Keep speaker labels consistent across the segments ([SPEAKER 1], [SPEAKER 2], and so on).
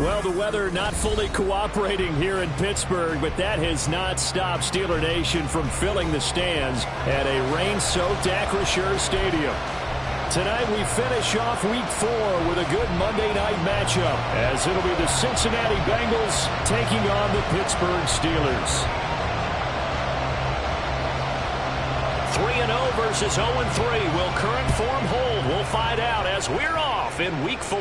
[SPEAKER 1] Well, the weather not fully cooperating here in Pittsburgh, but that has not stopped Steeler Nation from filling the stands at a rain-soaked Acrisure Stadium. Tonight we finish off Week 4 with a good Monday night matchup, as it'll be the Cincinnati Bengals taking on the Pittsburgh Steelers.
[SPEAKER 2] 3-0 versus 0-3. Will current form hold? We'll find out as we're off in Week 4.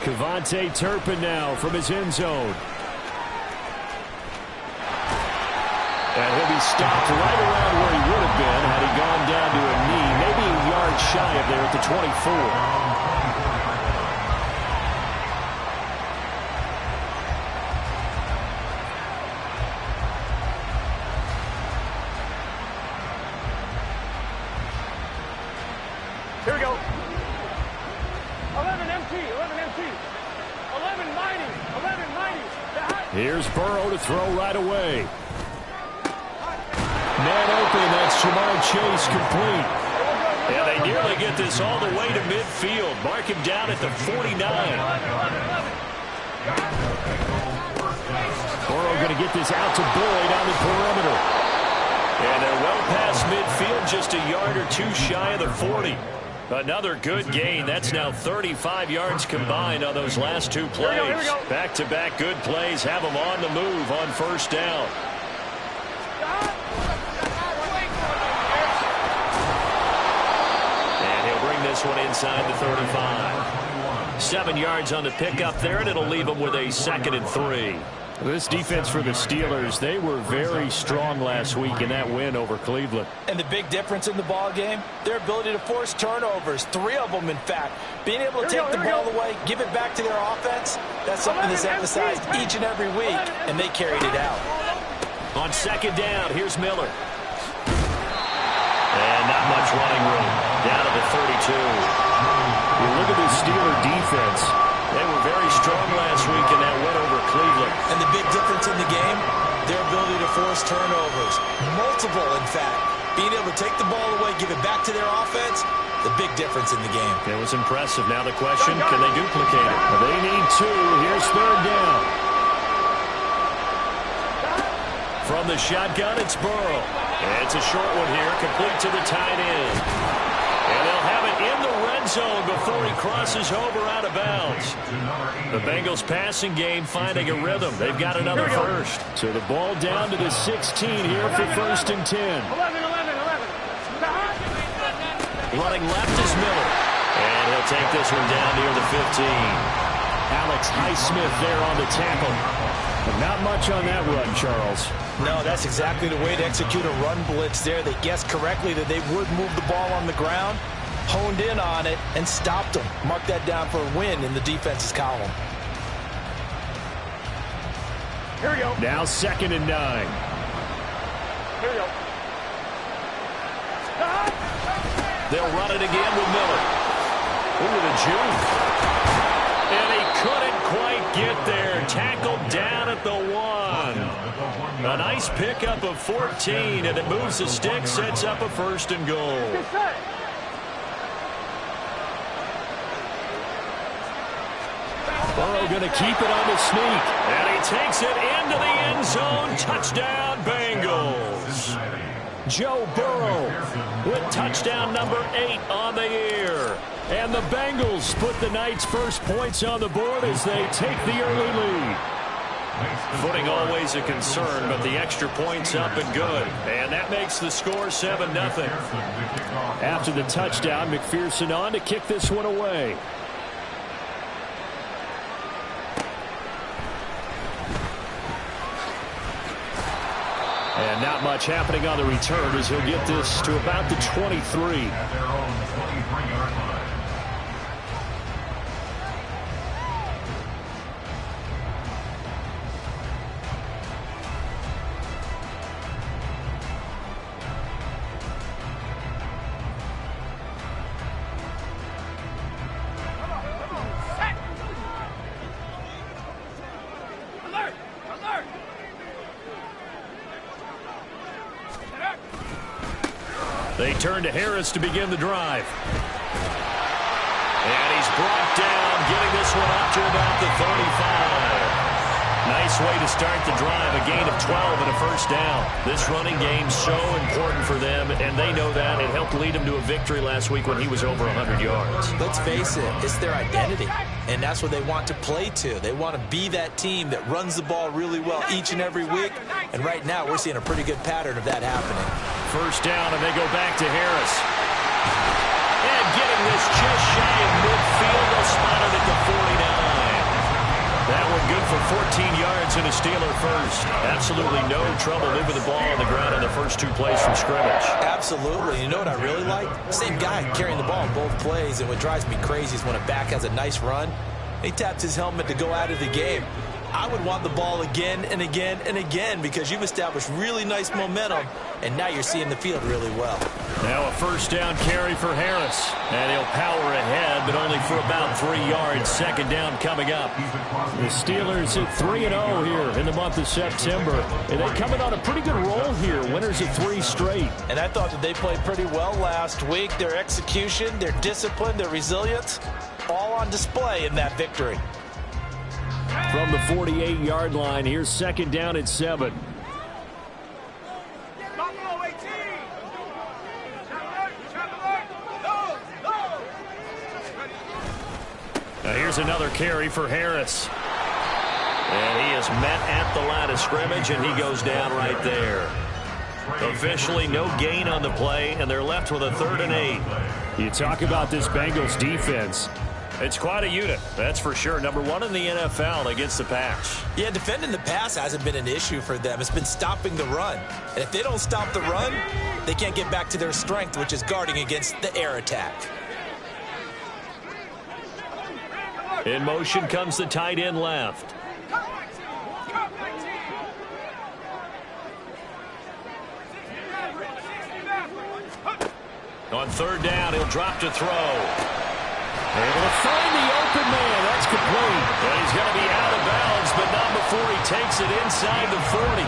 [SPEAKER 1] KaVontae Turpin now from his end zone. And he'll be stopped right around where he would have been had he gone down to a knee, maybe a yard shy of there at the 24.
[SPEAKER 3] Here we go. 11 empty, 11 empty. 11 mighty, 11 mighty.
[SPEAKER 1] Here's Burrow to throw right away. Man open, that's Jamar Chase complete.
[SPEAKER 2] Yeah, they nearly get this all the way to midfield. Mark him down at the 49.
[SPEAKER 1] Burrow going to get this out to Boyd on the perimeter.
[SPEAKER 2] And they're well past midfield, just a yard or two shy of the 40. Another good gain. That's now 35 yards combined on those last two plays. Back-to-back good plays have them on the move on first down. And he'll bring this one inside the 35. 7 yards on the pickup there, and it'll leave them with a 2nd and 3.
[SPEAKER 1] This defense for the Steelers, they were very strong last week in that win over Cleveland.
[SPEAKER 4] And the big difference in the ball game, their ability to force turnovers, 3 of them in fact. Being able to take the ball away, give it back to their offense, that's something that's emphasized each and every week, and they carried it out.
[SPEAKER 2] On 2nd down, here's Miller. And not much running room. Down to the 32.
[SPEAKER 1] You look at the Steeler defense.
[SPEAKER 2] They were very strong last week in that win over Cleveland.
[SPEAKER 4] And the big difference in the game, their ability to force turnovers. Multiple, in fact. Being able to take the ball away, give it back to their offense, the big difference in the game.
[SPEAKER 1] It was impressive. Now the question, can they duplicate it? Well, they need 2. Here's 3rd down.
[SPEAKER 2] From the shotgun, it's Burrow. It's a short one here, complete to the tight end. And they'll have it in the red zone before he crosses over out of bounds. The Bengals passing game finding a rhythm. They've got another first.
[SPEAKER 1] So the ball down to the 16 here for 1st and 10.
[SPEAKER 3] 11.
[SPEAKER 2] Running left is Miller. And he'll take this one down near the 15.
[SPEAKER 1] Alex Highsmith there on the tackle. But not much on that run, Charles.
[SPEAKER 4] No, that's exactly the way to execute a run blitz there. They guessed correctly that they would move the ball on the ground, honed in on it, and stopped them. Mark that down for a win in the defense's column.
[SPEAKER 3] Here we go.
[SPEAKER 1] Now 2nd and 9.
[SPEAKER 3] Here we go.
[SPEAKER 2] They'll run it again with Miller. Ooh, the juke. And he couldn't quite get there. Tackled down at the 1. A nice pickup of 14, and it moves the stick, sets up a 1st and goal.
[SPEAKER 1] Burrow going to keep it on the sneak.
[SPEAKER 2] And he takes it into the end zone. Touchdown, Bengals.
[SPEAKER 1] Joe Burrow
[SPEAKER 2] with touchdown number 8 on the year.
[SPEAKER 1] And the Bengals put the night's first points on the board as they take the early lead.
[SPEAKER 2] Footing always a concern, but the extra point's up and good. And that makes the score 7-0.
[SPEAKER 1] After the touchdown, McPherson on to kick this one away. And not much happening on the return as he'll get this to about the 23.
[SPEAKER 2] They turn to Harris to begin the drive. And he's brought down, getting this one up to about the 35. Nice way to start the drive, a gain of 12 and a first down. This running game so important for them, and they know that. It helped lead them to a victory last week when he was over 100 yards.
[SPEAKER 4] Let's face it, it's their identity, and that's what they want to play to. They want to be that team that runs the ball really well each and every week, and right now we're seeing a pretty good pattern of that happening.
[SPEAKER 2] First down, and they go back to Harris. And getting this just shy of midfield, they'll spot it at the 49. That one good for 14 yards and a Steeler first. Absolutely no trouble moving the ball on the ground on the first two plays from scrimmage.
[SPEAKER 4] Absolutely. You know what I really like? Same guy carrying the ball in both plays, and what drives me crazy is when a back has a nice run, he taps his helmet to go out of the game. I would want the ball again and again and again because you've established really nice momentum, and now you're seeing the field really well.
[SPEAKER 2] Now a first down carry for Harris. And he'll power ahead, but only for about 3 yards. Second down coming up.
[SPEAKER 1] The Steelers at 3-0 here in the month of September. And they coming on a pretty good roll here. Winners of 3 straight.
[SPEAKER 4] And I thought that they played pretty well last week. Their execution, their discipline, their resilience, all on display in that victory.
[SPEAKER 1] From the 48-yard line, here's second down at 7.
[SPEAKER 2] Now here's another carry for Harris. And he is met at the line of scrimmage, and he goes down right there. Officially no gain on the play, and they're left with a 3rd and 8.
[SPEAKER 1] You talk about this Bengals defense.
[SPEAKER 2] It's quite a unit, that's for sure. Number 1 in the NFL against the pass.
[SPEAKER 4] Yeah, defending the pass hasn't been an issue for them. It's been stopping the run. And if they don't stop the run, they can't get back to their strength, which is guarding against the air attack.
[SPEAKER 2] In motion comes the tight end left. On 3rd down, he'll drop to throw.
[SPEAKER 1] Able to find the open man. That's complete.
[SPEAKER 2] And he's going to be out of bounds, but not before he takes it inside the 40.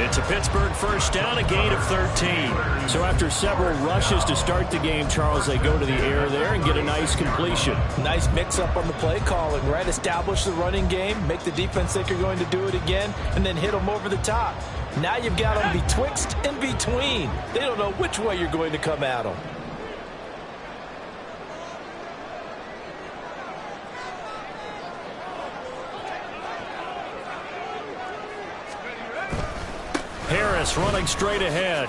[SPEAKER 2] It's a Pittsburgh first down, a gain of 13.
[SPEAKER 1] So after several rushes to start the game, Charles, they go to the air there and get a nice completion.
[SPEAKER 4] Nice mix-up on the play calling, right? Establish the running game, make the defense think you're going to do it again, and then hit them over the top. Now you've got them betwixt and between. They don't know which way you're going to come at them.
[SPEAKER 2] Harris running straight ahead.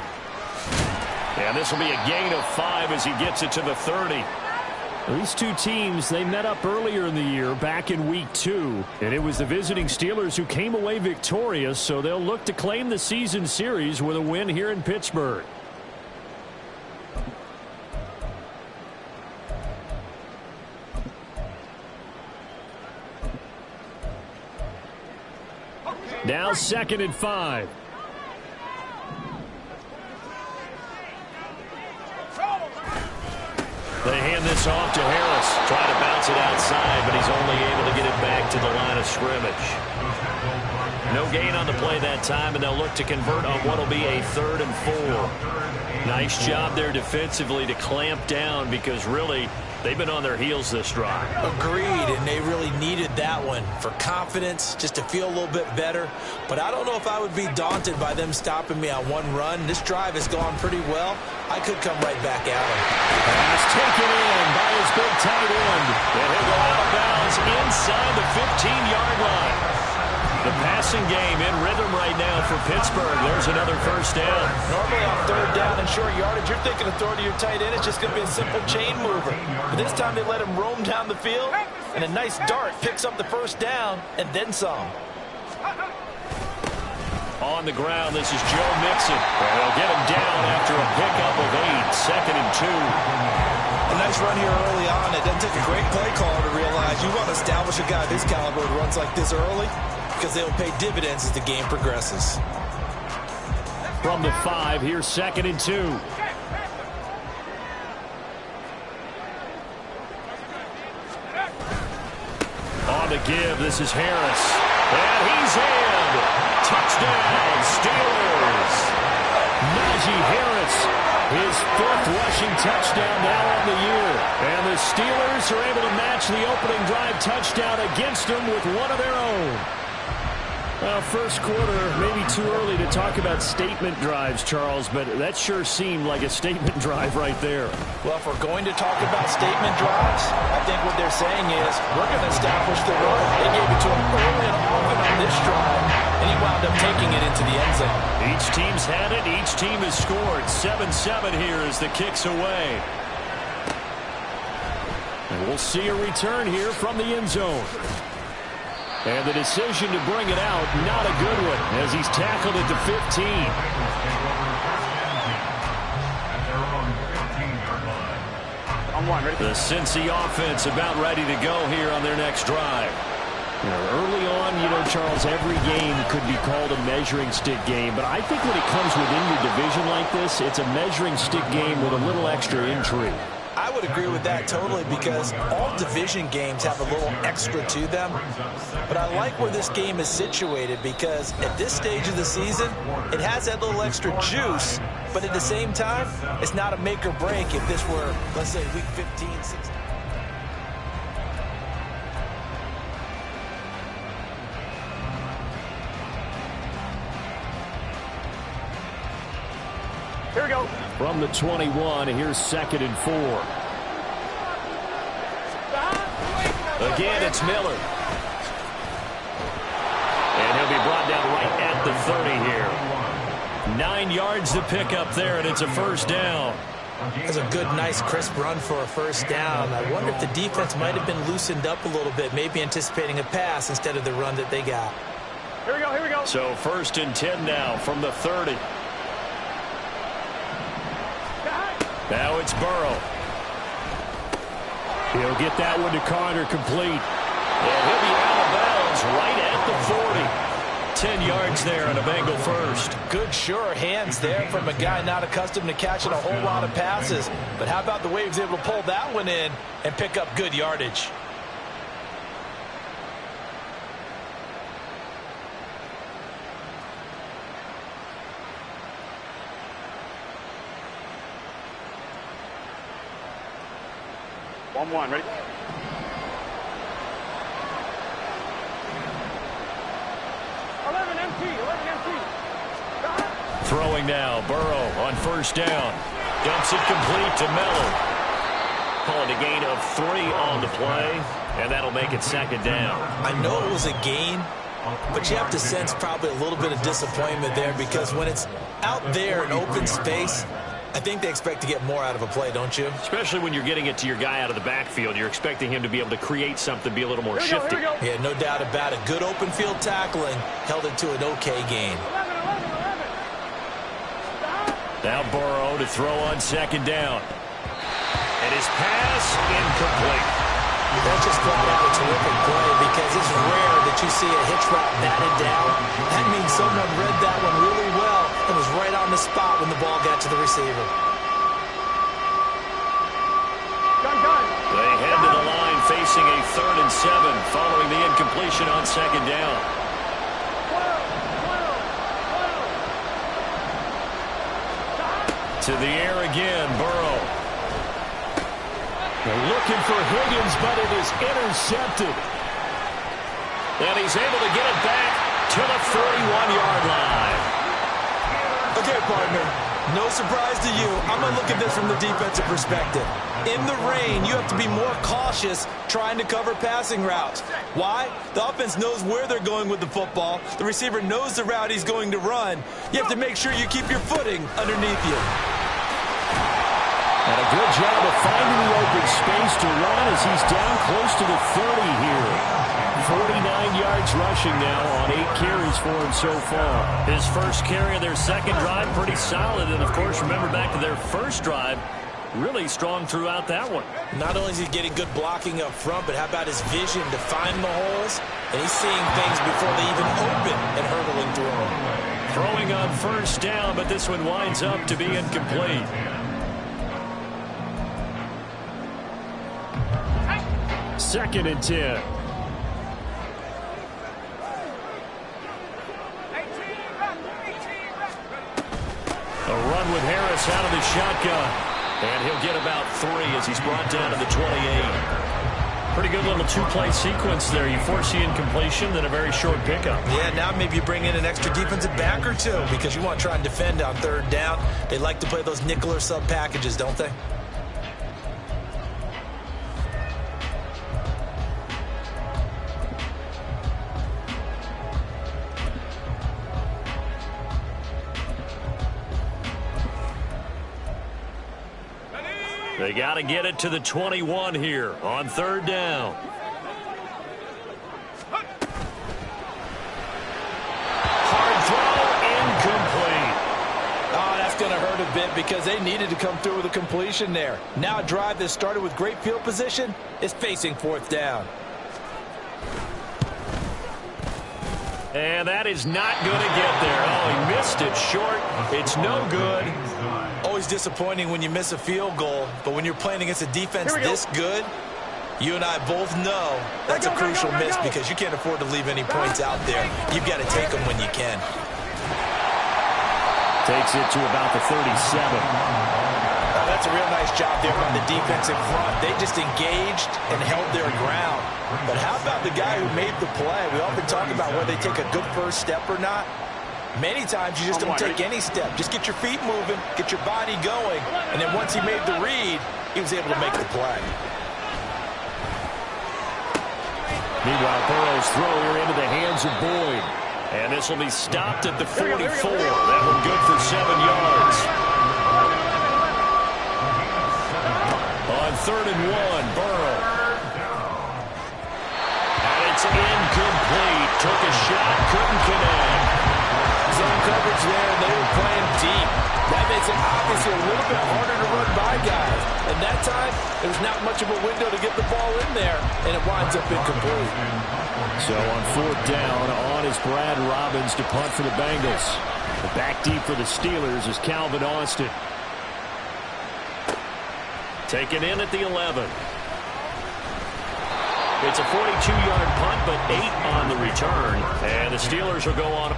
[SPEAKER 2] And this will be a gain of 5 as he gets it to the 30.
[SPEAKER 1] These two teams, they met up earlier in the year, back in week 2. And it was the visiting Steelers who came away victorious, so they'll look to claim the season series with a win here in Pittsburgh. Now 2nd and 5.
[SPEAKER 2] They hand this off to Harris. Try to bounce it outside, but he's only able to get it back to the line of scrimmage. No gain on the play that time, and they'll look to convert on what will be a 3rd and 4. Nice job there defensively to clamp down because really they've been on their heels this drive.
[SPEAKER 4] Agreed, and they really needed that one for confidence, just to feel a little bit better. But I don't know if I would be daunted by them stopping me on one run. This drive has gone pretty well. I could come right back at him.
[SPEAKER 1] Pass taken in by his big tight end.
[SPEAKER 2] And he'll go out of bounds inside the 15-yard line. The passing game in rhythm right now for Pittsburgh. There's another first down.
[SPEAKER 4] Normally on 3rd down and short yardage, you're thinking of throwing to your tight end. It's just going to be a simple chain mover. But this time they let him roam down the field, and a nice dart picks up the first down and then some.
[SPEAKER 2] On the ground, this is Joe Mixon. They'll get him down after a pickup of 8. 2nd and 2.
[SPEAKER 4] A nice run here early on. It doesn't take a great play caller to realize you want to establish a guy this caliber who runs like this early, because they'll pay dividends as the game progresses.
[SPEAKER 1] From the 5, here's 2nd and 2.
[SPEAKER 2] On the give, this is Harris. And he's in. Touchdown, Steelers.
[SPEAKER 1] Najee Harris His 5th rushing touchdown now on the year. And the Steelers are able to match the opening drive touchdown against them with one of their own. First quarter, maybe too early to talk about statement drives, Charles, but that sure seemed like a statement drive right there.
[SPEAKER 4] Well, if we're going to talk about statement drives, I think what they're saying is we're going to establish the run. They gave it to him early and often on this drive, and he wound up taking it into the end zone.
[SPEAKER 1] Each team's had it. Each team has scored. 7-7 here as the kick's away. And we'll see a return here from the end zone. And the decision to bring it out, not a good one, as he's tackled at the 15. The Cincy offense about ready to go here on their next drive. Early on, Charles, every game could be called a measuring stick game, but I think when it comes within your division like this, it's a measuring stick game with a little extra intrigue.
[SPEAKER 4] I would agree with that totally, because all division games have a little extra to them. But I like where this game is situated, because at this stage of the season, it has that little extra juice, but at the same time, it's not a make or break if this were, let's say, week 15, 16.
[SPEAKER 3] Here we go.
[SPEAKER 1] From the 21, here's 2nd and 4. Again, it's Miller. And he'll be brought down right at the 30 here. 9 yards to pick up there, and it's a first down.
[SPEAKER 4] That's a good, nice, crisp run for a first down. I wonder if the defense might have been loosened up a little bit, maybe anticipating a pass instead of the run that they got.
[SPEAKER 3] Here we go, here we go.
[SPEAKER 1] So 1st and 10 now from the 30. Now it's Burrow. He'll get that one to Carter complete. And he'll be out of bounds right at the 40. 10 yards there on a Bengal first.
[SPEAKER 4] Good, sure hands there from a guy not accustomed to catching a whole lot of passes. But how about the way he was able to pull that one in and pick up good yardage?
[SPEAKER 3] One, ready? 11 empty.
[SPEAKER 1] Throwing now, Burrow on first down. Dumps it complete to Miller. Calling a gain of 3 on the play, and that'll make it 2nd down.
[SPEAKER 4] I know it was a gain, but you have to sense probably a little bit of disappointment there, because when it's out there in open space, I think they expect to get more out of a play, don't you?
[SPEAKER 1] Especially when you're getting it to your guy out of the backfield. You're expecting him to be able to create something, be a little more shifty.
[SPEAKER 3] Here we go.
[SPEAKER 4] Yeah, no doubt about it. Good open field tackling held it to an okay gain.
[SPEAKER 3] 11.
[SPEAKER 1] Now Burrow to throw on 2nd down. And his pass incomplete.
[SPEAKER 4] That's just flat out a terrific play, because it's rare that you see a hitch route batted down. That means someone read that one really well and was right on the spot when the ball got to the receiver.
[SPEAKER 3] Gun.
[SPEAKER 1] They head to the line facing a 3rd and 7 following the incompletion on 2nd down.
[SPEAKER 3] 12.
[SPEAKER 1] To the air again, Burrow. They're looking for Higgins, but it is intercepted. And he's able to get it back to the 41-yard line.
[SPEAKER 4] Okay, partner, no surprise to you. I'm going to look at this from the defensive perspective. In the rain, you have to be more cautious trying to cover passing routes. Why? The offense knows where they're going with the football. The receiver knows the route he's going to run. You have to make sure you keep your footing underneath you.
[SPEAKER 1] And a good job of finding the open space to run as he's down close to the 30 here. 49 yards rushing now on 8 carries for him so far. His first carry of their 2nd drive, pretty solid. And, of course, remember back to their first drive, really strong throughout that one.
[SPEAKER 4] Not only is he getting good blocking up front, but how about his vision to find the holes? And he's seeing things before they even open and hurdling through them.
[SPEAKER 1] Throwing on first down, but this one winds up to be incomplete. Second and 10. A run with Harris Burris out of the shotgun. And he'll get about 3 as he's brought down to the 28. Pretty good little two-play sequence there. You force the incompletion, then a very short pickup.
[SPEAKER 4] Yeah, now maybe you bring in an extra defensive back or two because you want to try and defend on 3rd down. They like to play those nickel or sub packages, don't they?
[SPEAKER 1] They got to get it to the 21 here on 3rd down. Hard throw, incomplete.
[SPEAKER 4] Oh, that's going to hurt a bit because they needed to come through with a completion there. Now a drive that started with great field position is facing 4th down.
[SPEAKER 1] And that is not going to get there. Oh, he missed it short. It's no good.
[SPEAKER 4] Always disappointing when you miss a field goal, but when you're playing against a defense this good, you and I both know that's a crucial miss because you can't afford to leave any points out there. You've got to take them when you can.
[SPEAKER 1] Takes it to about the 37.
[SPEAKER 4] Oh, that's a real nice job there by the defense in front. They just engaged and held their ground. But how about the guy who made the play? We often talk about whether they take a good first step or not. Many times you just don't take any step. Just get your feet moving, get your body going, and then once he made the read, he was able to make the play.
[SPEAKER 1] Meanwhile, Burrow's throw here into the hands of Boyd. And this will be stopped at the 44. That one good for 7 yards. On 3rd and 1, Burrow. And it's incomplete. Took a shot, couldn't connect.
[SPEAKER 4] Zone coverage there, and they were playing deep. That makes it obviously a little bit harder to run by guys. And that time, there's not much of a window to get the ball in there, and it winds up incomplete.
[SPEAKER 1] So on 4th down, on is Brad Robbins to punt for the Bengals. The back deep for the Steelers is Calvin Austin. Taken in at the 11. It's a 42-yard punt, but 8 on the return. And the Steelers will go on.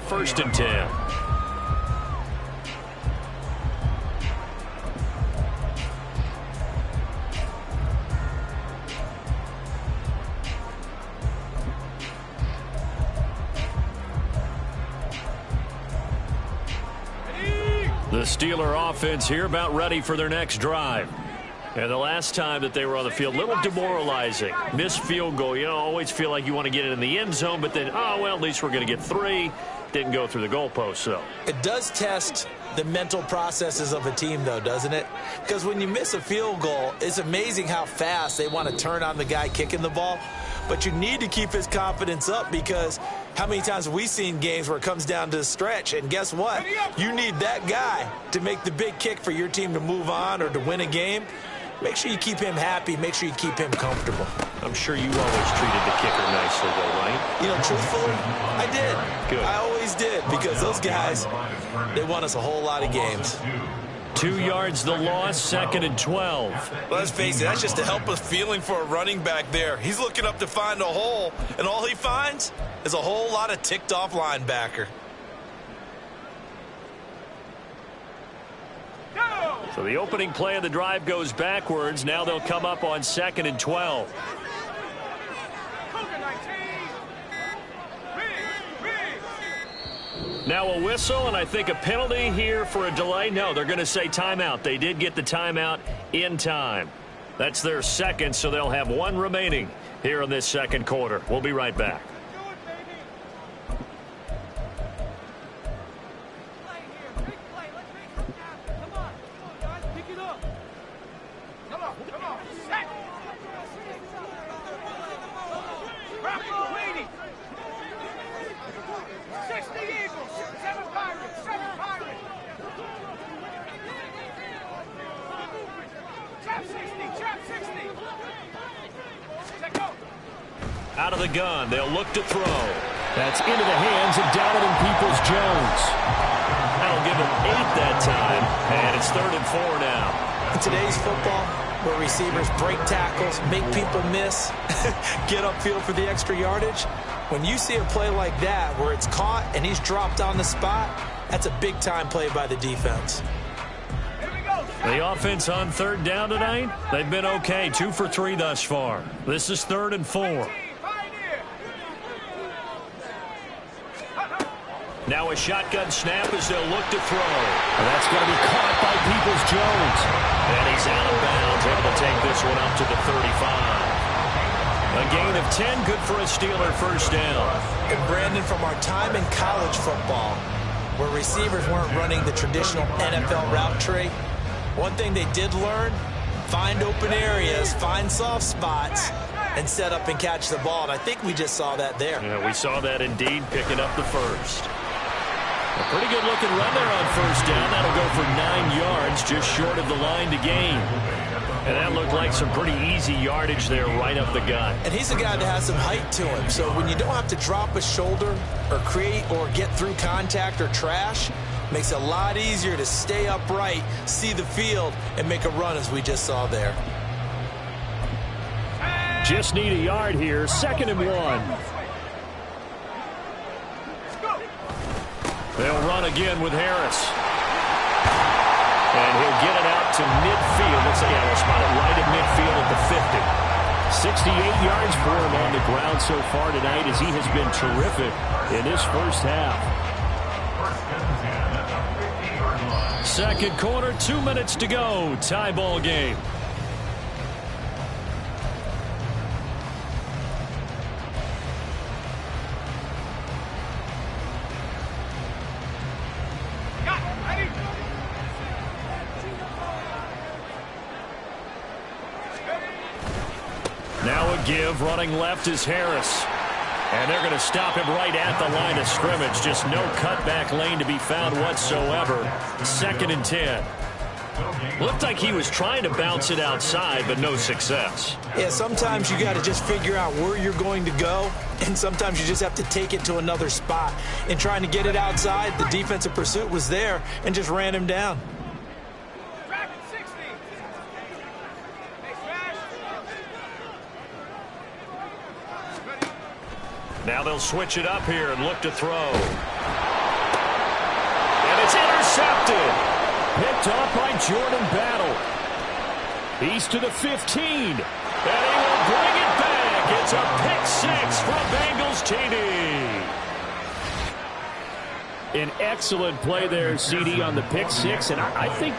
[SPEAKER 1] First and 10. The Steeler offense here about ready for their next drive. And the last time that they were on the field, a little demoralizing. Missed field goal. You know, always feel like you want to get it in the end zone, but then, oh, well, at least we're going to get 3. Didn't go through the goalpost, so.
[SPEAKER 4] It does test the mental processes of a team, though, doesn't it? Because when you miss a field goal, it's amazing how fast they want to turn on the guy kicking the ball. But you need to keep his confidence up because how many times have we seen games where it comes down to the stretch? And guess what? You need that guy to make the big kick for your team to move on or to win a game. Make sure you keep him happy. Make sure you keep him comfortable.
[SPEAKER 1] I'm sure you always treated the kicker nicely, though, right?
[SPEAKER 4] You know, truthfully, I did.
[SPEAKER 1] Good.
[SPEAKER 4] I always did because those guys, they won us a whole lot of games.
[SPEAKER 1] 2 yards the loss, 2nd and 12.
[SPEAKER 4] Let's face it, that's just a helpless feeling for a running back there. He's looking up to find a hole, and all he finds is a whole lot of ticked-off linebacker.
[SPEAKER 1] So the opening play of the drive goes backwards. Now they'll come up on 2nd and 12. Now a whistle, and I think a penalty here for a delay. No, they're going to say timeout. They did get the timeout in time. That's their 2nd, so they'll have 1 remaining here in this 2nd quarter. We'll be right back. Out of the gun, they'll look to throw. That's into the hands of Donovan Peoples-Jones. That'll give
[SPEAKER 2] of 8 that time, and it's 3rd and 4 now.
[SPEAKER 4] In today's football, where receivers break tackles, make people miss, get upfield for the extra yardage, when you see a play like that where it's caught and he's dropped on the spot, that's a big-time play by the defense.
[SPEAKER 2] The offense on 3rd down tonight, they've been okay, 2 for 3 thus far. This is 3rd and 4. Now a shotgun snap as they'll look to throw.
[SPEAKER 1] And that's going to be caught by Peoples-Jones.
[SPEAKER 2] And he's out of bounds, able to take this one up to the 35. A gain of 10, good for a Steeler first down.
[SPEAKER 4] And Brandon, from our time in college football, where receivers weren't running the traditional NFL route tree, one thing they did learn, find open areas, find soft spots, and set up and catch the ball. And I think we just saw that there.
[SPEAKER 2] Yeah, we saw that indeed, picking up the first. A pretty good-looking run there on first down. That'll go for 9 yards, just short of the line to gain. And that looked like some pretty easy yardage there right up the gut.
[SPEAKER 4] And he's a guy that has some height to him. So when you don't have to drop a shoulder or create or get through contact or trash, makes it a lot easier to stay upright, see the field, and make a run as we just saw there.
[SPEAKER 1] Just need a yard here. 2nd and 1.
[SPEAKER 2] They'll run again with Harris. And he'll get it out to midfield. Looks like he'll spot it right at midfield at the 50.
[SPEAKER 1] 68 yards for him on the ground so far tonight as he has been terrific in his first half.
[SPEAKER 2] 2nd quarter, 2 minutes to go. Tie ball game. Now a give, running left is Harris. And they're going to stop him right at the line of scrimmage. Just no cutback lane to be found whatsoever. 2nd and 10. Looked like he was trying to bounce it outside, but no success.
[SPEAKER 4] Yeah, sometimes you got to just figure out where you're going to go, and sometimes you just have to take it to another spot. And trying to get it outside, the defensive pursuit was there and just ran him down.
[SPEAKER 2] Now they'll switch it up here and look to throw. And it's intercepted.
[SPEAKER 1] Picked off by Jordan Battle. He's to the 15.
[SPEAKER 2] And he will bring it back. It's a pick-6 from Bengals TD.
[SPEAKER 1] An excellent play there, CD, on the pick-6. And I think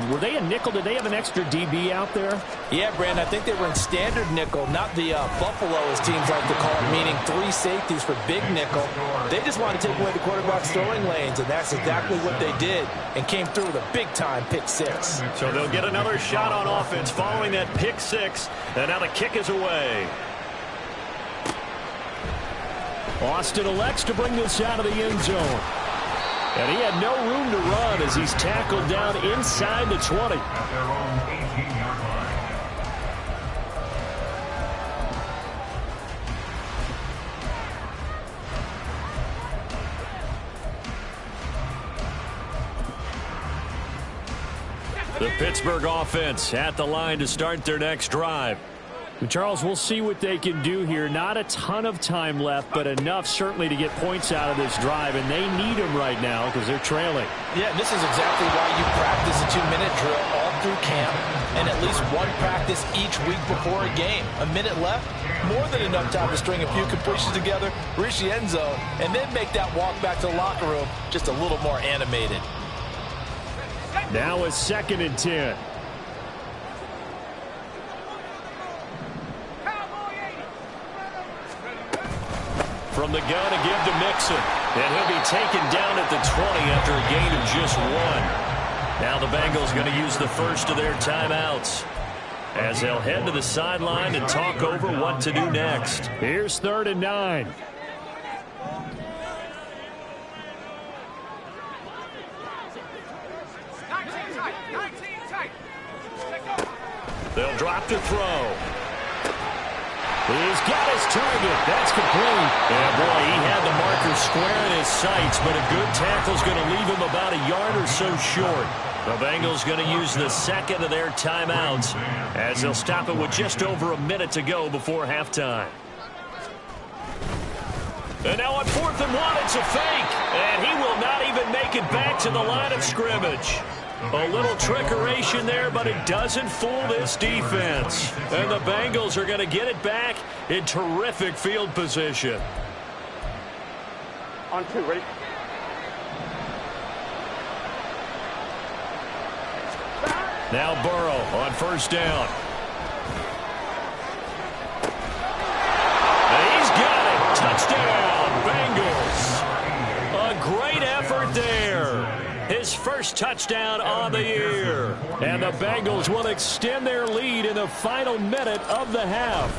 [SPEAKER 1] were they a nickel? Did they have an extra DB out there?
[SPEAKER 4] Yeah, Brandon, I think they were in standard nickel, not the Buffalo, as teams like to call it, meaning 3 safeties for big nickel. They just wanted to take away the quarterback's throwing lanes, and that's exactly what they did, and came through with a big-time pick-6.
[SPEAKER 2] So they'll get another shot on offense following that pick-6, and now the kick is away.
[SPEAKER 1] Austin elects to bring this out of the end zone. And he had no room to run as he's tackled down inside the 20.
[SPEAKER 2] The Pittsburgh offense at the line to start their next drive.
[SPEAKER 1] And Charles, we'll see what they can do here. Not a ton of time left, but enough certainly to get points out of this drive, and they need them right now because they're trailing.
[SPEAKER 4] Yeah, this is exactly why you practice a 2-minute drill all through camp and at least one practice each week before a game. A minute left, more than enough time to string a few completions together, reach the end zone, and then make that walk back to the locker room just a little more animated.
[SPEAKER 1] Now a 2nd and 10.
[SPEAKER 2] From the gun to give to Mixon. And he'll be taken down at the 20 after a gain of just 1. Now the Bengals going to use the first of their timeouts as they'll head to the sideline and talk over what to do next.
[SPEAKER 1] Here's 3rd and 9.
[SPEAKER 2] They'll drop to throw.
[SPEAKER 1] He's got his target. That's complete.
[SPEAKER 2] Yeah, boy, he had the marker square in his sights, but a good tackle's going to leave him about a yard or so short. The Bengals going to use the second of their timeouts as they'll stop it with just over a minute to go before halftime. And now on 4th and 1, it's a fake. And he will not even make it back to the line of scrimmage. A little trickeration there, but it doesn't fool this defense. And the Bengals are going to get it back in terrific field position.
[SPEAKER 3] On 2, ready?
[SPEAKER 2] Now Burrow on 1st down. And he's got it. Touchdown, Bengals. A great effort there. His first touchdown on the year.
[SPEAKER 1] And the Bengals will extend their lead in the final minute of the half.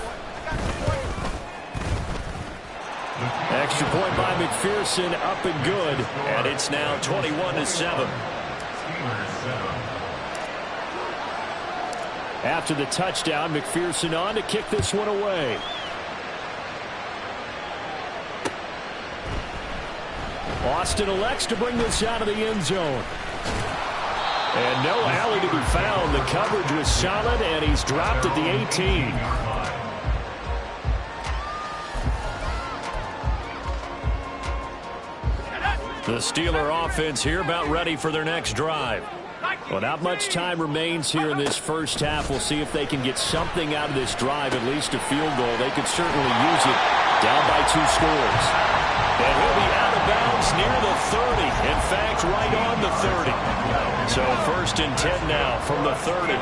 [SPEAKER 1] Extra point by McPherson, up and good.
[SPEAKER 2] And it's now 21-7.
[SPEAKER 1] After the touchdown, McPherson on to kick this one away. Austin elects to bring this out of the end zone. And no alley to be found. The coverage was solid, and he's dropped at the 18.
[SPEAKER 2] The Steeler offense here about ready for their next drive.
[SPEAKER 1] Well, not much time remains here in this first half. We'll see if they can get something out of this drive, at least a field goal. They could certainly use it down by 2 scores.
[SPEAKER 2] And he'll be out of bounds near the 30. In fact, right on the 30. So 1st and 10 now from the 30.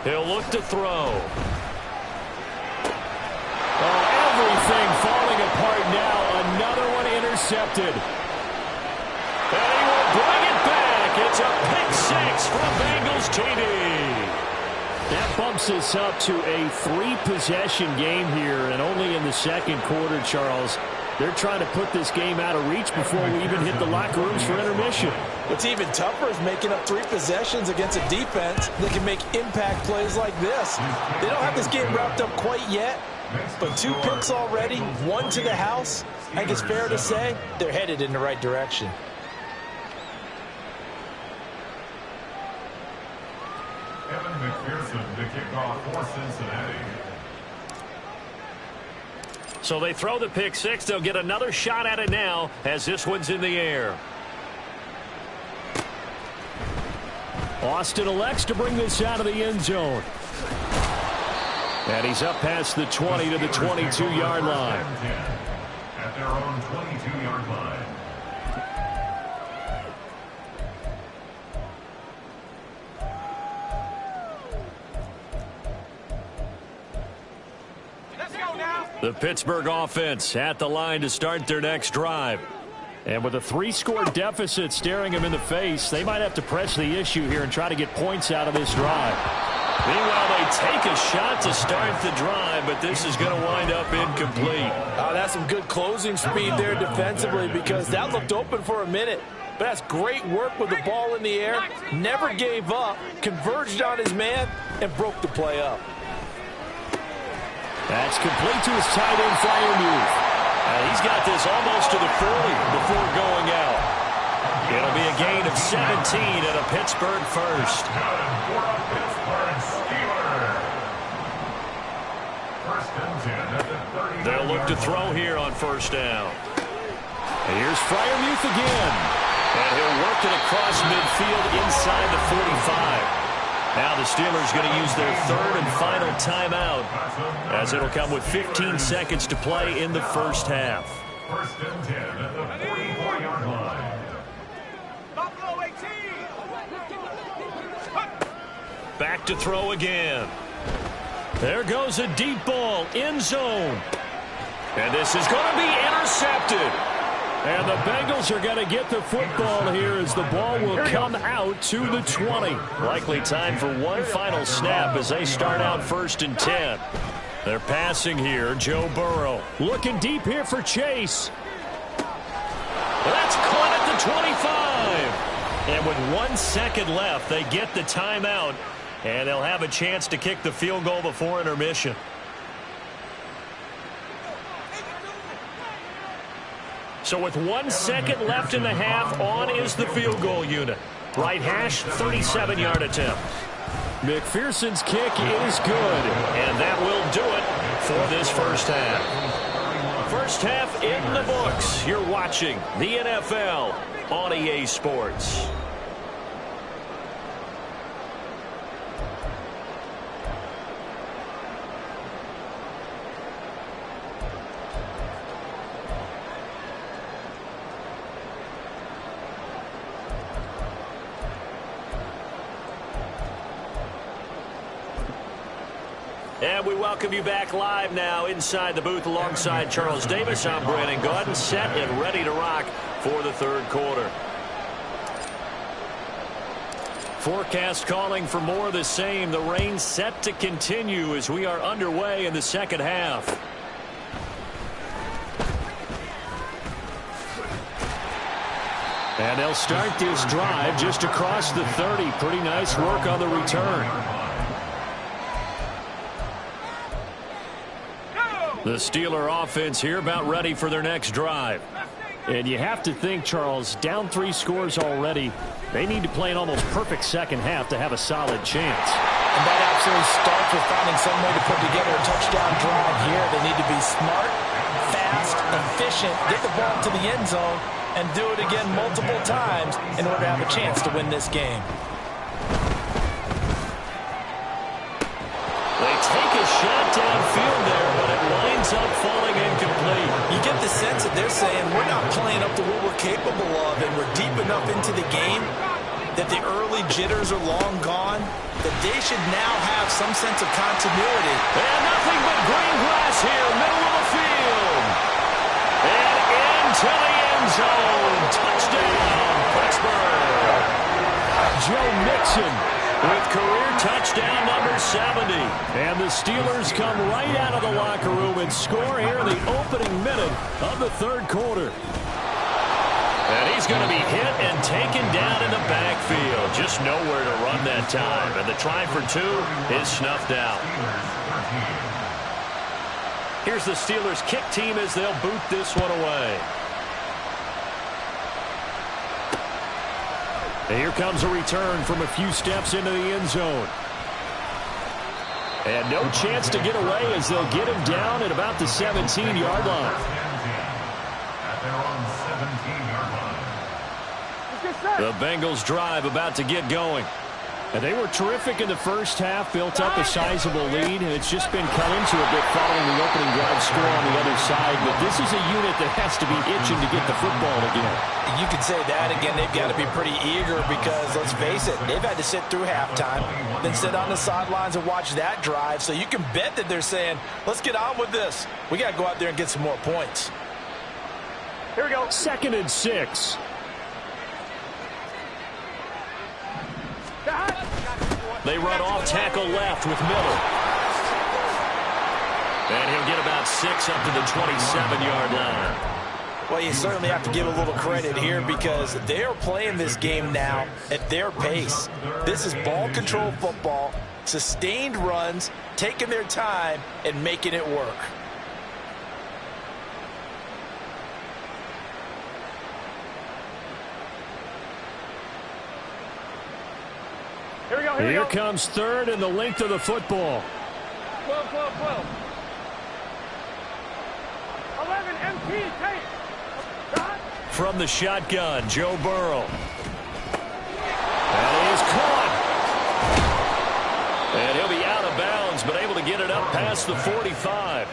[SPEAKER 2] He'll look to throw.
[SPEAKER 1] Oh, everything falling apart now. Another one intercepted.
[SPEAKER 2] And he will bring it back. It's a pick 6 from Bengals TD.
[SPEAKER 1] That bumps us up to a 3-possession game here, and only in the second quarter, Charles. They're trying to put this game out of reach before we even hit the locker rooms for intermission.
[SPEAKER 4] What's even tougher is making up 3 possessions against a defense that can make impact plays like this. They don't have this game wrapped up quite yet, but 2 picks already, 1 to the house. I think it's fair to say they're headed in the right direction.
[SPEAKER 5] Evan McPherson to kick off for Cincinnati.
[SPEAKER 2] So they throw the pick 6. They'll get another shot at it now as this one's in the air.
[SPEAKER 1] Austin elects to bring this out of the end zone. And he's up past the 20 to the 22-yard line.
[SPEAKER 5] At their own 22-yard line.
[SPEAKER 2] The Pittsburgh offense at the line to start their next drive.
[SPEAKER 1] And with a 3-score deficit staring them in the face, they might have to press the issue here and try to get points out of this drive.
[SPEAKER 2] Meanwhile, they take a shot to start the drive, but this is going to wind up incomplete.
[SPEAKER 4] That's some good closing speed there defensively, because that looked open for a minute. But that's great work with the ball in the air. Never gave up, converged on his man, and broke the play up.
[SPEAKER 1] That's complete to his tight end, Freiermuth.
[SPEAKER 2] He's got this almost to the 40 before going out. It'll be a gain of 17 and a Pittsburgh first. They'll look to throw here on 1st down.
[SPEAKER 1] And here's Freiermuth again.
[SPEAKER 2] And he'll work it across midfield inside the 45. Now the Steelers going to use their 3rd and final timeout, as it'll come with 15 seconds to play in the first half.
[SPEAKER 5] 1st and 10 at the 44-yard line.
[SPEAKER 2] Back to throw again. There goes a deep ball, end zone. And this is going to be intercepted.
[SPEAKER 1] And the Bengals are going to get the football here as the ball will come out to the 20.
[SPEAKER 2] Likely time for one final snap as they start out 1st and 10. They're passing here, Joe Burrow.
[SPEAKER 1] Looking deep here for Chase.
[SPEAKER 2] That's caught at the 25.
[SPEAKER 1] And with 1 second left, they get the timeout, and they'll have a chance to kick the field goal before intermission. So with 1 second left in the half, on is the field goal unit. Right hash, 37-yard attempt. McPherson's kick is good, and that will do it for this first half. First half in the books. You're watching the NFL on EA Sports. And we welcome you back live now inside the booth alongside Charles Davis. I'm Brandon Gaudin, set and ready to rock for the third quarter. Forecast calling for more of the same. The rain set to continue as we are underway in the second half. And they'll start this drive just across the 30. Pretty nice work on the return. The Steeler offense here about ready for their next drive. And you have to think, Charles, down 3 scores already. They need to play an almost perfect second half to have a solid chance.
[SPEAKER 4] And that absolutely starts with finding some way to put together a touchdown drive here. They need to be smart, fast, efficient, get the ball to the end zone, and do it again multiple times in order to have a chance to win this game.
[SPEAKER 1] They take a shot downfield there, but it winds up falling incomplete.
[SPEAKER 4] You get the sense that they're saying we're not playing up to what we're capable of, and we're deep enough into the game that the early jitters are long gone, that they should now have some sense of continuity.
[SPEAKER 1] And nothing but green grass here, middle of the field. And into the end zone. Touchdown, Pittsburgh. Joe Mixon with career touchdown number 70. And the Steelers come right out of the locker room and score here in the opening minute of the third quarter. And he's going to be hit and taken down in the backfield. Just nowhere to run that time. And the try for 2 is snuffed out. Here's the Steelers kick team as they'll boot this one away. And here comes a return from a few steps into the end zone. And no chance to get away as they'll get him down at about the 17-yard line. The Bengals drive about to get going. And they were terrific in the first half, built up a sizable lead, and it's just been cut into a bit following the opening drive score on the other side. But this is a unit that has to be itching to get the football again.
[SPEAKER 4] You could say that again. They've got to be pretty eager because, let's face it, they've had to sit through halftime, then sit on the sidelines and watch that drive. So you can bet that they're saying, let's get on with this. We got to go out there and get some more points.
[SPEAKER 3] Here we go.
[SPEAKER 1] 2nd and 6. They run off tackle left with Miller. And he'll get about 6 up to the 27-yard line.
[SPEAKER 4] Well, you certainly have to give a little credit here because they are playing this game now at their pace. This is ball control football, sustained runs, taking their time, and making it work.
[SPEAKER 1] Here comes 3rd and the length of the football.
[SPEAKER 3] 12, 12, 12. 11, MT, take.
[SPEAKER 1] From the shotgun, Joe Burrow. That is caught. And he'll be out of bounds, but able to get it up past the 45.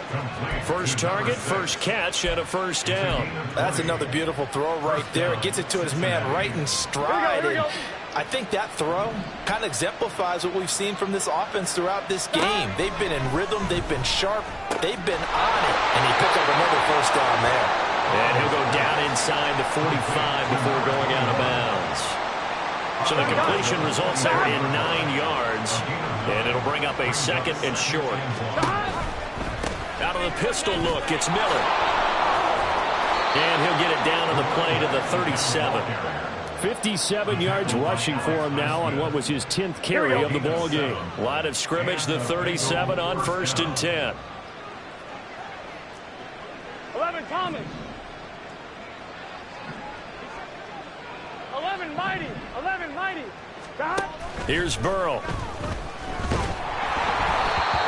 [SPEAKER 1] First target, first catch, and a first down.
[SPEAKER 4] That's another beautiful throw right there. It gets it to his man right in stride.
[SPEAKER 3] Here we go.
[SPEAKER 4] I think that throw kind of exemplifies what we've seen from this offense throughout this game. They've been in rhythm. They've been sharp. They've been on it. And he picked up another first down there.
[SPEAKER 1] And he'll go down inside the 45 before going out of bounds. So the completion results there in 9 yards. And it'll bring up a 2nd and short. Out of the pistol look, it's Miller. And he'll get it down to the play to the 37. 57 yards rushing for him now on what was his 10th carry of the ball game.
[SPEAKER 2] Line of scrimmage, the 37 on 1st and 10.
[SPEAKER 3] 11 Thomas. 11 Mighty. 11 Mighty. God.
[SPEAKER 2] Here's Burrow.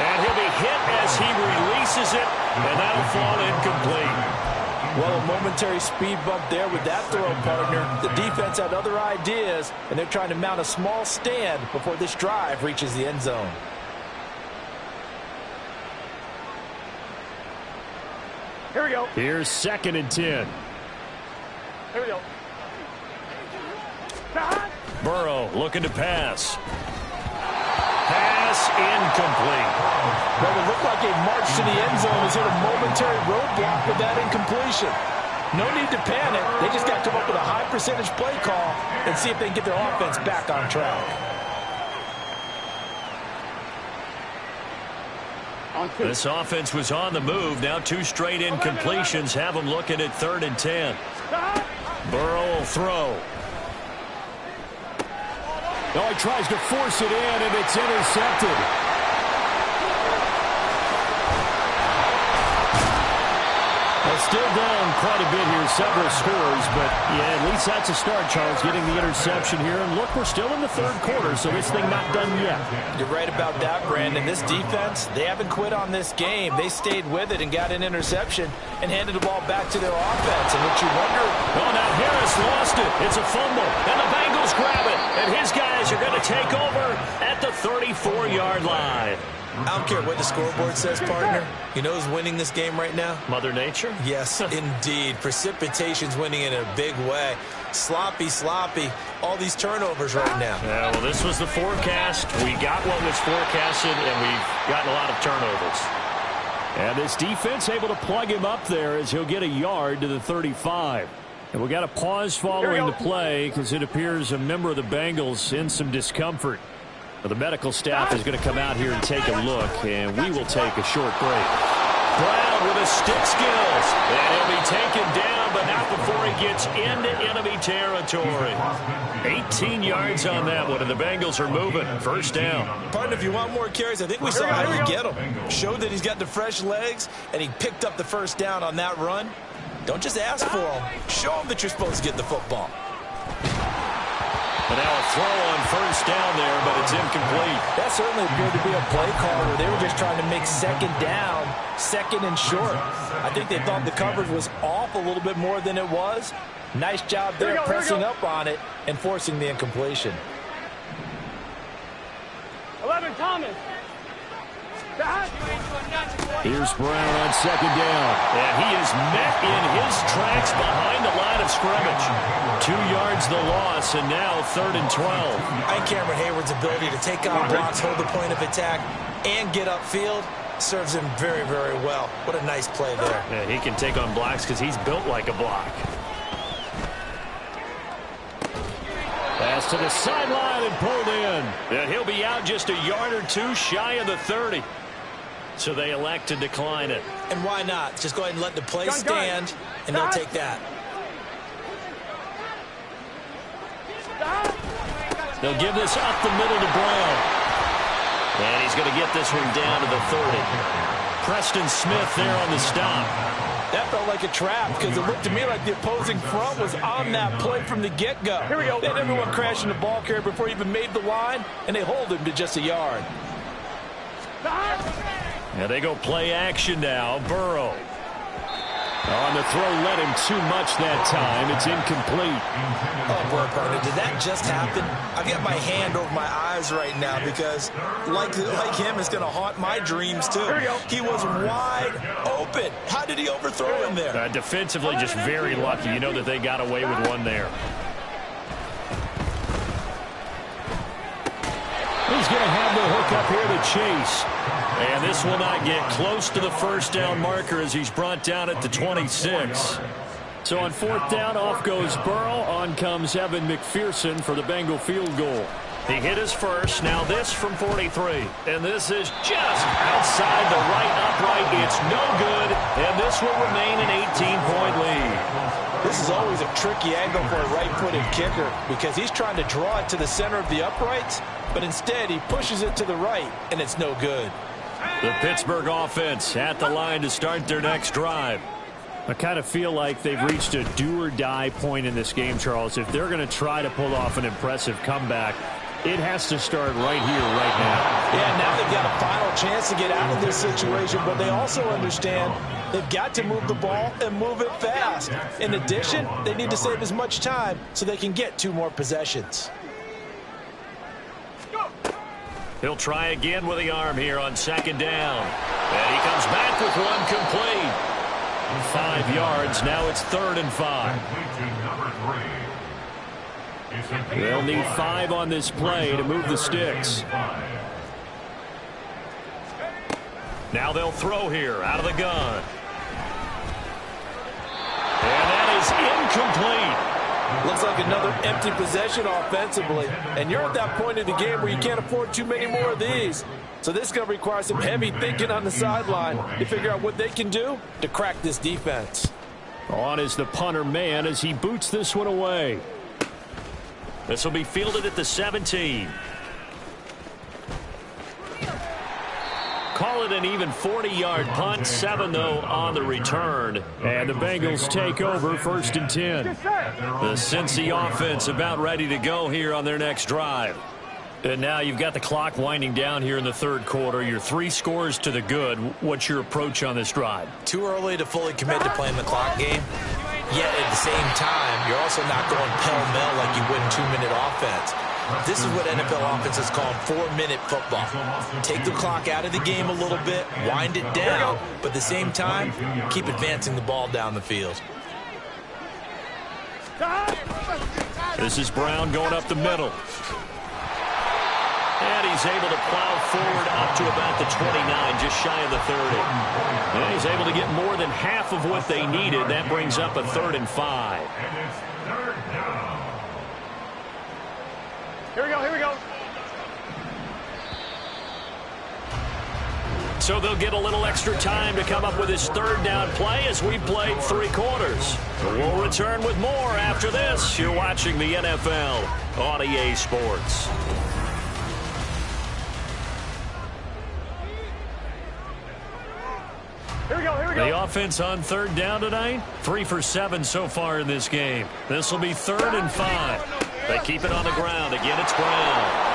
[SPEAKER 2] And he'll be hit as he releases it, and that'll fall incomplete.
[SPEAKER 4] Well, a momentary speed bump there with that throw, partner. The defense had other ideas, and they're trying to mount a small stand before this drive reaches the end zone.
[SPEAKER 3] Here we go.
[SPEAKER 1] Here's 2nd and 10.
[SPEAKER 3] Here we go. God.
[SPEAKER 2] Burrow looking to pass. Pass incomplete.
[SPEAKER 4] Well, it looked like a march to the end zone has hit a momentary roadblock with that incompletion. No need to panic. They just got to come up with a high percentage play call and see if they can get their offense back on track.
[SPEAKER 2] This offense was on the move. Now 2 straight incompletions have them looking at 3rd and 10. Burrow will throw.
[SPEAKER 1] No, he tries to force it in, and it's intercepted. Well, still down quite a bit here, several scores, but yeah, at least that's a start, Charles, getting the interception here. And look, we're still in the 3rd quarter, so this thing not done yet.
[SPEAKER 4] You're right about that, Brandon. This defense, they haven't quit on this game. They stayed with it and got an interception and handed the ball back to their offense. And what you wonder...
[SPEAKER 2] Oh, now Harris lost it. It's a fumble, and the Bengals grab it. And his guys are going to take over at the 34-yard line.
[SPEAKER 4] I don't care what the scoreboard says, partner. You know who's winning this game right now?
[SPEAKER 2] Mother Nature?
[SPEAKER 4] Yes, indeed. Precipitation's winning in a big way. Sloppy, all these turnovers right now.
[SPEAKER 2] Yeah, well, this was the forecast. We got what was forecasted, and we've gotten a lot of turnovers.
[SPEAKER 1] And this defense able to plug him up there as he'll get a yard to the 35. And we got a pause following the play because it appears a member of the Bengals in some discomfort. Well, the medical staff is going to come out here and take a look, and we will take a short break.
[SPEAKER 2] Brown with his stick skills. And he'll be taken down, but not before he gets into enemy territory. 18 yards on that one, and the Bengals are moving. 1st down.
[SPEAKER 4] Partner, if you want more carries, I think we saw how you get him. Showed that he's got the fresh legs, and he picked up the 1st down on that run. Don't just ask for him. Show him that you're supposed to get the football.
[SPEAKER 2] But now a throw on 1st down there, but it's incomplete.
[SPEAKER 4] That certainly appeared to be a play call where they were just trying to make 2nd down, 2nd and short. I think they thought the coverage was off a little bit more than it was. Nice job there pressing up on it and forcing the incompletion.
[SPEAKER 3] 11 Thomas.
[SPEAKER 1] Here's Brown on 2nd down.
[SPEAKER 2] And he is met in his tracks behind the line of scrimmage. 2 yards the loss, and now 3rd and 12.
[SPEAKER 4] I think Cameron Hayward's ability to take on blocks, hold the point of attack, and get upfield serves him very, very well. What a nice play there.
[SPEAKER 2] Yeah, he can take on blocks because he's built like a block.
[SPEAKER 1] Pass to the sideline and pulled in.
[SPEAKER 2] And he'll be out just a yard or 2 shy of the 30. So they elect to decline it.
[SPEAKER 4] And why not? Just go ahead and let the play stand, and they'll take that.
[SPEAKER 1] They'll give this up the middle to Brown.
[SPEAKER 2] And he's going to get this one down to the 30. Preston Smith there on the stop.
[SPEAKER 4] That felt like a trap because it looked to me like the opposing front was on that play from the get-go.
[SPEAKER 3] Here we go.
[SPEAKER 4] They had everyone crashing the ball carrier before he even made the line, and they hold him to just a yard.
[SPEAKER 2] And they go play action now. Burrow.
[SPEAKER 1] On the throw, led him too much that time. It's incomplete.
[SPEAKER 4] Oh, boy, partner, did that just happen? I've got my hand over my eyes right now because, like him, it's going to haunt my dreams, too. He was wide open. How did he overthrow him there?
[SPEAKER 2] Defensively, just very lucky. You know that they got away with one there.
[SPEAKER 1] He's going to have the hook up here to Chase.
[SPEAKER 2] And this will not get close to the 1st down marker as he's brought down at the 26.
[SPEAKER 1] So on 4th down, off goes Burrow. On comes Evan McPherson for the Bengal field goal.
[SPEAKER 2] He hit his first. Now this from 43. And this is just outside the right upright. It's no good. And this will remain an 18-point lead.
[SPEAKER 4] This is always a tricky angle for a right-footed kicker because he's trying to draw it to the center of the uprights, but instead he pushes it to the right, and it's no good.
[SPEAKER 1] The Pittsburgh offense at the line to start their next drive. I kind of feel like they've reached a do-or-die point in this game, Charles. If they're going to try to pull off an impressive comeback, it has to start right here, right now.
[SPEAKER 4] Yeah, now they've got a final chance to get out of this situation, but they also understand they've got to move the ball and move it fast. In addition, they need to save as much time so they can get 2 more possessions.
[SPEAKER 1] He'll try again with the arm here on second down. And he comes back with one complete. 5 yards. Now it's 3rd and 5. They'll need 5 on this play to move the sticks. Now they'll throw here out of the gun. And that is incomplete.
[SPEAKER 4] Looks like another empty possession offensively. And you're at that point in the game where you can't afford too many more of these. So this is going to require some heavy thinking on the sideline to figure out what they can do to crack this defense.
[SPEAKER 1] On is the punter man as he boots this one away. This will be fielded at the 17. Call it an even 40-yard punt. 7, though, on the return. And the Bengals take over 1st and 10. The Cincy offense about ready to go here on their next drive. And now you've got the clock winding down here in the 3rd quarter. You're 3 scores to the good. What's your approach on this drive?
[SPEAKER 4] Too early to fully commit to playing the clock game. Yet at the same time, you're also not going pell-mell like you would in 2-minute offense. This is what NFL offenses call 4-minute football. Take the clock out of the game a little bit, wind it down, but at the same time, keep advancing the ball down the field.
[SPEAKER 1] This is Brown going up the middle. And he's able to plow forward up to about the 29, just shy of the 30. And he's able to get more than half of what they needed. That brings up a 3rd and 5.
[SPEAKER 3] Here we go, here we go.
[SPEAKER 1] So they'll get a little extra time to come up with his 3rd down play as we played 3 quarters. We'll return with more after this. You're watching the NFL on EA Sports.
[SPEAKER 3] Here we go, here we go.
[SPEAKER 1] The offense on 3rd down tonight, 3 for 7 so far in this game. This will be 3rd and 5. They keep it on the ground. Again, it's Brown.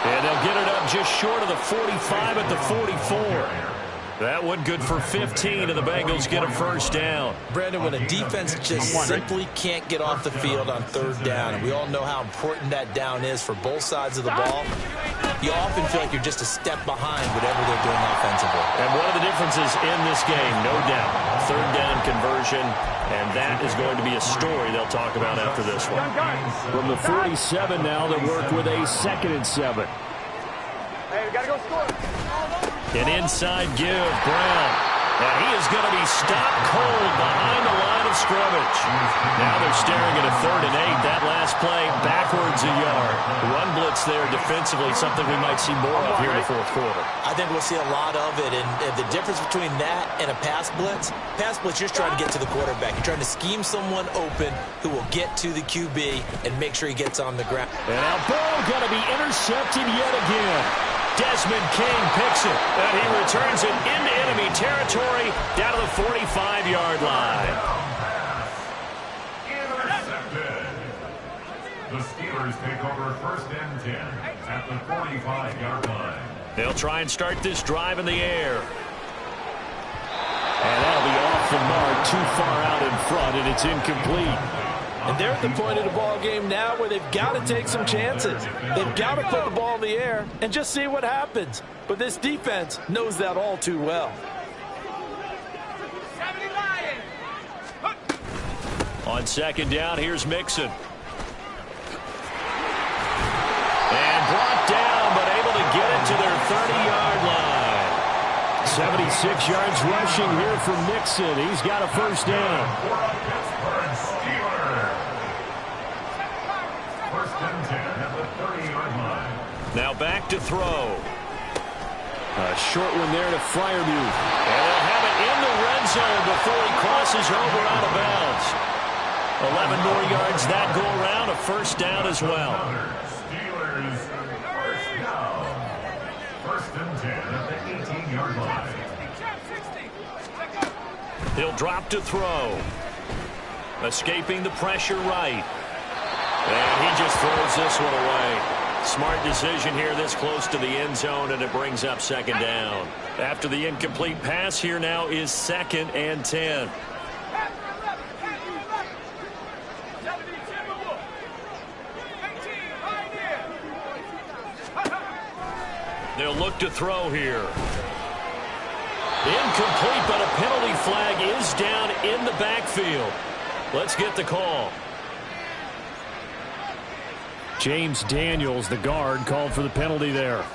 [SPEAKER 1] And they'll get it up just short of the 45 at the 44. That one good for 15, and the Bengals get a 1st down.
[SPEAKER 4] Brandon, when a defense just simply can't get off the field on 3rd down, and we all know how important that down is for both sides of the ball, you often feel like you're just a step behind whatever they're doing offensively.
[SPEAKER 1] And one of the differences in this game, no doubt, 3rd down conversion, and that is going to be a story they'll talk about after this one. From the 47 now, they'll work with a 2nd and 7.
[SPEAKER 3] Hey, we got to go score.
[SPEAKER 1] An inside give, Brown. And he is going to be stopped cold behind the line of scrimmage. Now they're staring at a 3rd and 8. That last play, backwards a yard. Run blitz there defensively, something we might see more of here in the 4th quarter.
[SPEAKER 4] I think we'll see a lot of it. And the difference between that and a pass blitz, you're trying to get to the quarterback. You're trying to scheme someone open who will get to the QB and make sure he gets on the ground.
[SPEAKER 1] And now ball going to be intercepted yet again. Desmond King picks it, and he returns it into enemy territory down to the 45-yard line.
[SPEAKER 5] Intercepted. The Steelers take over 1st and 10 at the 45-yard line.
[SPEAKER 1] They'll try and start this drive in the air. And that'll be off the mark, too far out in front, and it's incomplete.
[SPEAKER 4] And they're at the point of the ball game now where they've got to take some chances. They've got to put the ball in the air and just see what happens. But this defense knows that all too well.
[SPEAKER 1] On 2nd down, here's Mixon. And brought down, but able to get it to their 30-yard line. 76 yards rushing here from Mixon. He's got a 1st down. Now back to throw. A short one there to Freiermuth. And they'll have it in the red end zone before he crosses over out of bounds. 11 more yards that go around, a first down as well.
[SPEAKER 5] Steelers first down. First and 10 at the 18-yard line.
[SPEAKER 1] He'll drop to throw. Escaping the pressure right. And he just throws this one away. Smart decision here this close to the end zone, and it brings up second down. After the incomplete pass, here now is 2nd and 10. They'll look to throw here. Incomplete, but a penalty flag is down in the backfield. Let's get the call. James Daniels, the guard, called for the penalty there.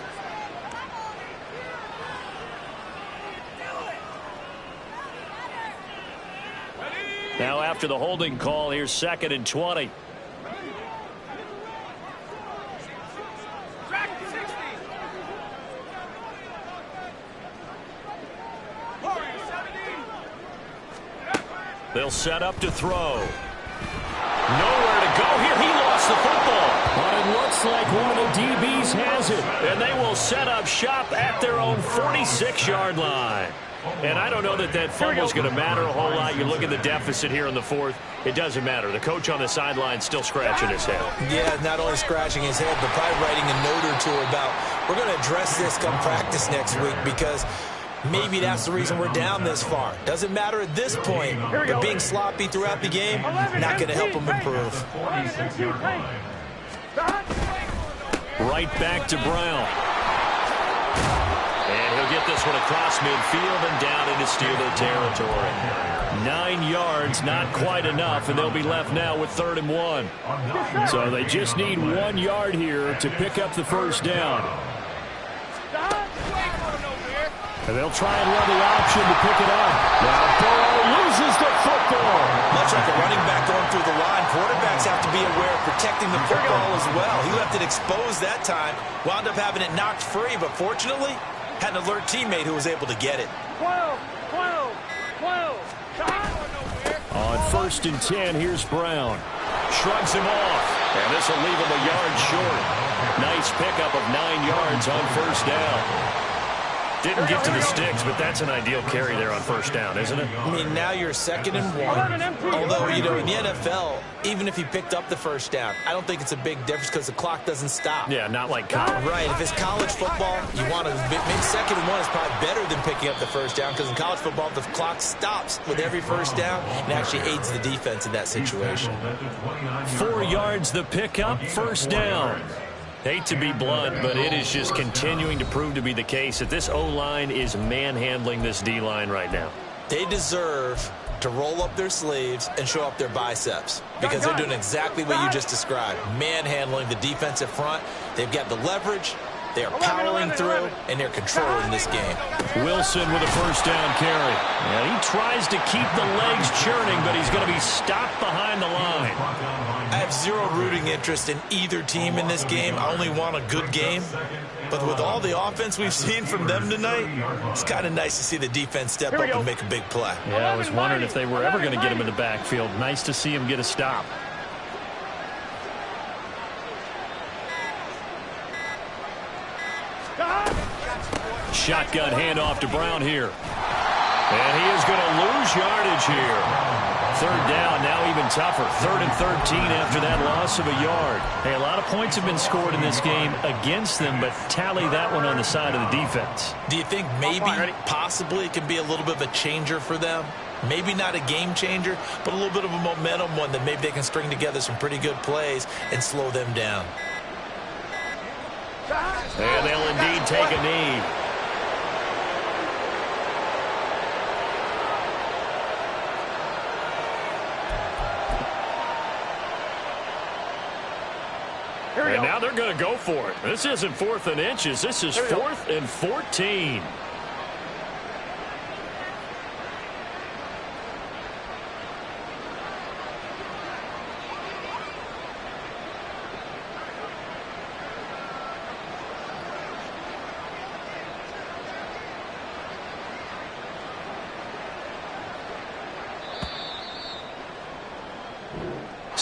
[SPEAKER 1] Now after the holding call, here's 2nd and 20. They'll set up to throw. Nowhere to go here. He lost the football. But it looks like one of the DBs has it. And they will set up shop at their own 46-yard line. And I don't know that that fumble is going to matter a whole lot. You look at the deficit here in the 4th. It doesn't matter. The coach on the sideline still scratching his head.
[SPEAKER 4] Yeah, not only scratching his head, but probably writing a note or two about, we're going to address this come practice next week, because maybe that's the reason we're down this far. Doesn't matter at this point, but being sloppy throughout the game, not going to help them improve.
[SPEAKER 1] Right back to Brown. And he'll get this one across midfield and down into Steeler territory. 9 yards, not quite enough, and they'll be left now with 3rd and 1. So they just need 1 yard here to pick up the first down. And they'll try and run the option to pick it up. Now Burrow loses the football.
[SPEAKER 4] Much like a running back going through the line, quarterbacks have to be aware of protecting the football as well. He left it exposed that time, wound up having it knocked free, but fortunately, had an alert teammate who was able to get it.
[SPEAKER 3] 12.
[SPEAKER 1] On 1st and 10, here's Brown. Shrugs him off, and this will leave him a yard short. Nice pickup of 9 yards on first down. Didn't get to the sticks, but that's an ideal carry there on first down, isn't it?
[SPEAKER 4] I mean, now you're 2nd and 1. Although, you know, in the NFL, even if he picked up the first down, I don't think it's a big difference because the clock doesn't stop.
[SPEAKER 1] Yeah, not like college.
[SPEAKER 4] Right. If it's college football, you want to maybe 2nd and 1 is probably better than picking up the first down, because in college football, the clock stops with every first down and actually aids the defense in that situation.
[SPEAKER 1] 4 yards the pickup, first down. Hate to be blunt, but it is just continuing to prove to be the case that this O-line is manhandling this D-line right now.
[SPEAKER 4] They deserve to roll up their sleeves and show up their biceps, because they're doing exactly what you just described. Manhandling the defensive front. They've got the leverage. They are powering through, and they're controlling this game.
[SPEAKER 1] Wilson with a first down carry. And he tries to keep the legs churning, but he's going to be stopped behind the line.
[SPEAKER 4] I have zero rooting interest in either team in this game. I only want a good game. But with all the offense we've seen from them tonight, it's kind of nice to see the defense step up and make a big play.
[SPEAKER 1] Yeah, I was wondering if they were ever going to get him in the backfield. Nice to see him get a stop. Shotgun handoff to Brown here. And he is going to lose yardage here. 3rd down, now even tougher. 3rd and 13 after that loss of a yard. Hey, a lot of points have been scored in this game against them, but tally that one on the side of the defense.
[SPEAKER 4] Do you think maybe, possibly, it can be a little bit of a changer for them? Maybe not a game changer, but a little bit of a momentum one that maybe they can string together some pretty good plays and slow them down.
[SPEAKER 1] And they'll indeed take a knee. And now they're going to go for it. This isn't 4th and inches. This is 4th and 14.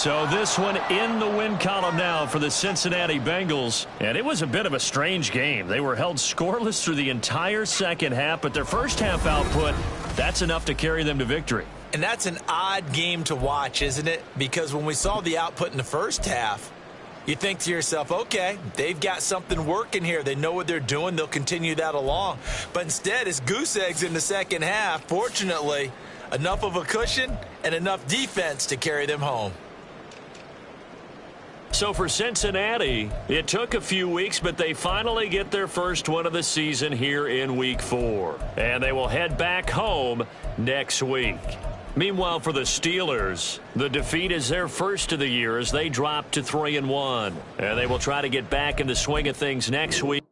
[SPEAKER 1] So this one in the win column now for the Cincinnati Bengals. And it was a bit of a strange game. They were held scoreless through the entire second half, but their first half output, that's enough to carry them to victory.
[SPEAKER 4] And that's an odd game to watch, isn't it? Because when we saw the output in the first half, you think to yourself, okay, they've got something working here. They know what they're doing. They'll continue that along. But instead, it's goose eggs in the second half. Fortunately, enough of a cushion and enough defense to carry them home.
[SPEAKER 1] So for Cincinnati, it took a few weeks, but they finally get their first win of the season here in Week 4. And they will head back home next week. Meanwhile, for the Steelers, the defeat is their first of the year as they drop to 3-1. And they will try to get back in the swing of things next week.